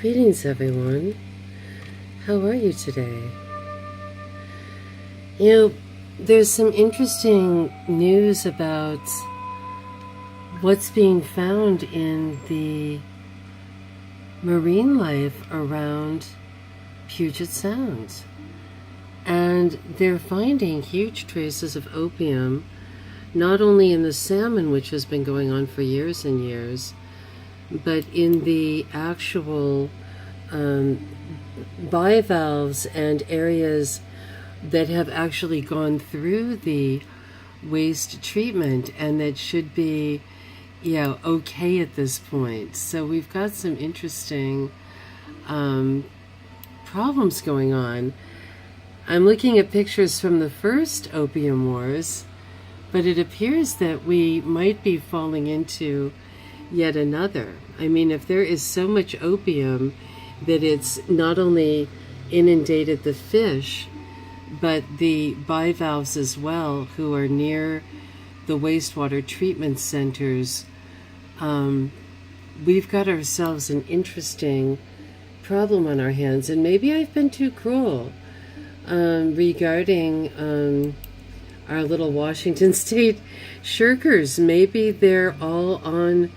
Greetings, everyone. How are you today? You know, there's some interesting news about what's being found in the marine life around Puget Sound. And they're finding huge traces of opium, not only in the salmon, which has been going on for years and years, but in the actual bivalves and areas that have actually gone through the waste treatment and that should be, okay at this point. So we've got some interesting problems going on. I'm looking at pictures from the first Opium Wars, but it appears that we might be falling into yet another. I mean, if there is so much opium that it's not only inundated the fish, but the bivalves as well, who are near the wastewater treatment centers, we've got ourselves an interesting problem on our hands. And maybe I've been too cruel regarding our little Washington State shirkers. Maybe they're all on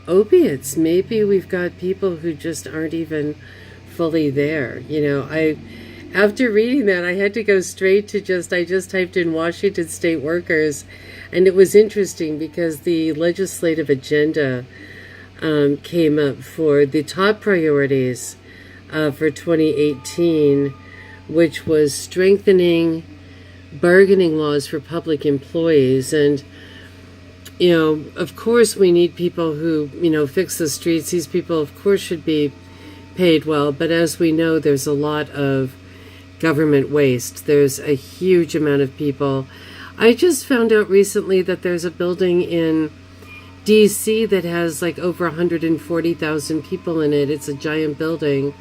opiates. Maybe we've got people who just aren't even fully there. After reading that, I had to go straight to I just typed in Washington State workers, and it was interesting because the legislative agenda came up for the top priorities for 2018, which was strengthening bargaining laws for public employees. And of course we need people who, fix the streets. These people, of course, should be paid well. But as we know, there's a lot of government waste. There's a huge amount of people. I just found out recently that there's a building in D.C. that has like over 140,000 people in it. It's a giant building.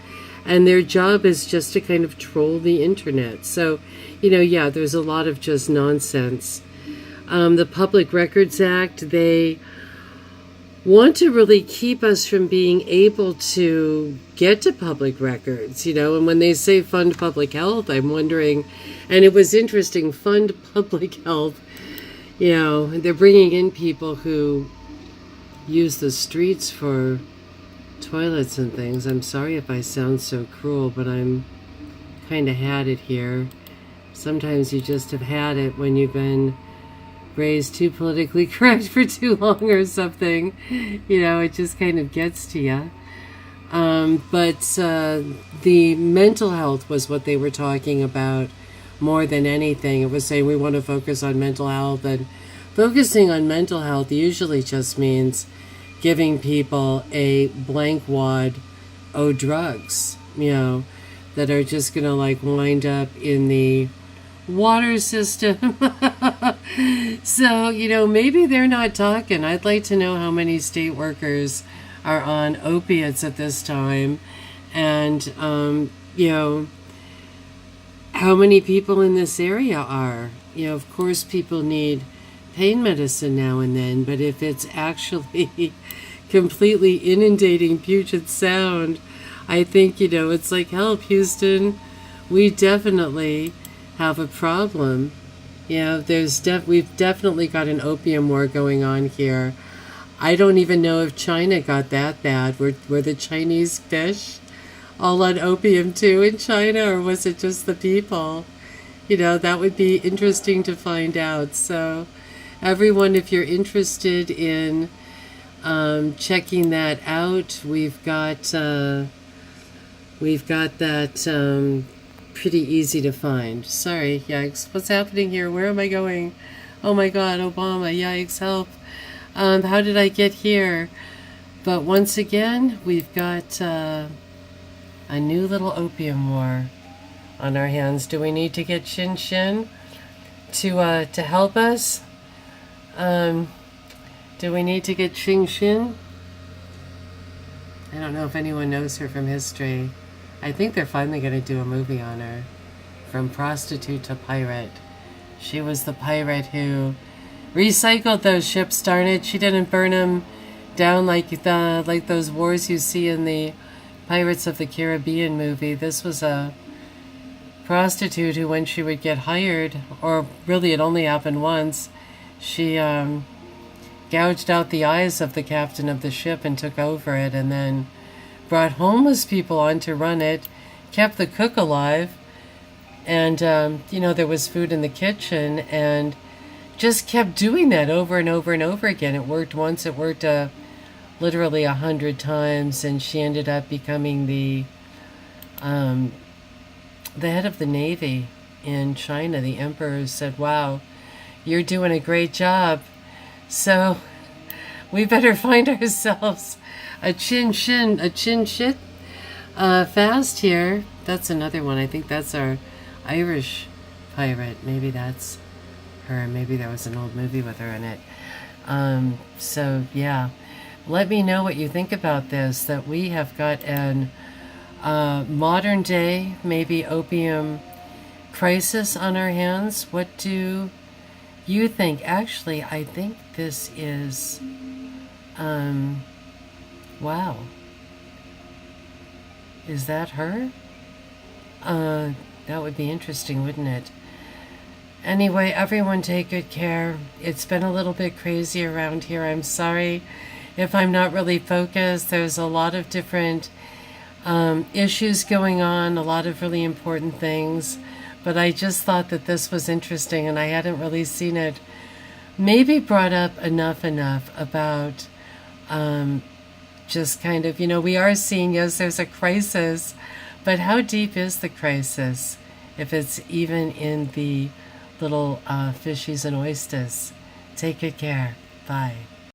And their job is just to kind of troll the internet. So, there's a lot of just nonsense. The Public Records Act, they want to really keep us from being able to get to public records, and when they say fund public health, I'm wondering, and it was interesting, fund public health, they're bringing in people who use the streets for toilets and things. I'm sorry if I sound so cruel, but I'm kind of had it here. Sometimes you just have had it when you've been raised too politically correct for too long or something. It just kind of gets to you. But the mental health was what they were talking about more than anything. It was saying we want to focus on mental health, and focusing on mental health usually just means giving people a blank wad of drugs, that are just going to wind up in the water system. So, maybe they're not talking. I'd like to know how many state workers are on opiates at this time, and, how many people in this area are. Of course, people need pain medicine now and then, but if it's actually completely inundating Puget Sound, I think, it's like, help, Houston, we definitely have a problem. We've definitely got an opium war going on here. I don't even know if China got that bad. Were the Chinese fish all on opium too in China, or was it just the people? That would be interesting to find out. So everyone, if you're interested in checking that out, we've got that pretty easy to find. Sorry, yikes. What's happening here? Where am I going? Oh my God, Obama, yikes, help. How did I get here? But once again, we've got a new little opium war on our hands. Do we need to get Shin Shin to help us? Do we need to get Shin Shin? I don't know if anyone knows her from history. I think they're finally going to do a movie on her. From prostitute to pirate. She was the pirate who recycled those ships, darn it. She didn't burn them down like those wars you see in the Pirates of the Caribbean movie. This was a prostitute who, when she would get hired, or really it only happened once, she gouged out the eyes of the captain of the ship and took over it, and then brought homeless people on to run it, kept the cook alive, and there was food in the kitchen, and just kept doing that over and over and over again. It worked once, it worked literally 100 times, and she ended up becoming the head of the Navy in China. The emperor said, "Wow, you're doing a great job. So we better find ourselves a chin shit fast here." That's another one. I think that's our Irish pirate. Maybe that's her. Maybe there was an old movie with her in it. So yeah, let me know what you think about this, that we have got an modern day, maybe opium crisis on our hands. What do you think? Actually, I think this is, wow. Is that her? That would be interesting, wouldn't it? Anyway, everyone take good care. It's been a little bit crazy around here. I'm sorry if I'm not really focused. There's a lot of different issues going on, a lot of really important things. But I just thought that this was interesting, and I hadn't really seen it maybe brought up enough about just kind of, we are seeing, yes, there's a crisis, but how deep is the crisis if it's even in the little fishies and oysters? Take good care. Bye.